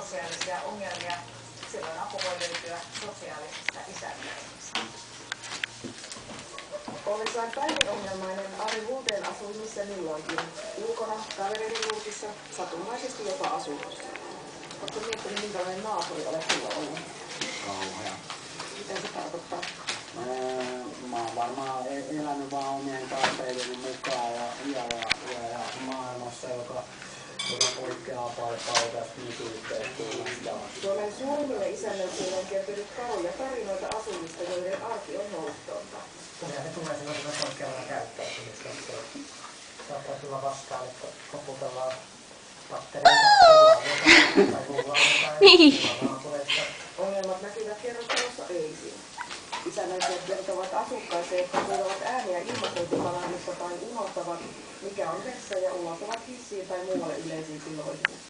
sosiaalisia ongelmia, silloin apu voi löytyä sosiaalisesta isännöinnistä. Ollessaan päihdeongelmainen Ari Hulteen asui missä milloinkin. Ulkona, kavereiden luukissa, satunnaisesti jopa asunnossa. Oletko miettinyt, minkälainen naapuri olet silloin ollut? Kauhea. Mitä se tarkoittaa? Mä oon varmaan elänyt vaan omien tarpeideni mukaan ja maailmassa, joka poikkeaa paljon tästä nykyyhteiskunnasta. Suomen suurimmille isännöitsijöille on kertynyt karuja tarinoita asumista, joiden arki on holttonta. Kyllä ne tulee sellaisena poikkeavana käyttäytymistä. Se saattaa tulla vastaan, että koputellaan pattereita, Ongelmat näkyvät kerrostalossa öisin. Isännöitsijät kertovat asukkaille, että kuulevat ääniä ilmastointikanavista tai unohtavat, mikä on vessa ja ulottavat hissiin tai muualle yleisiin tiloihin.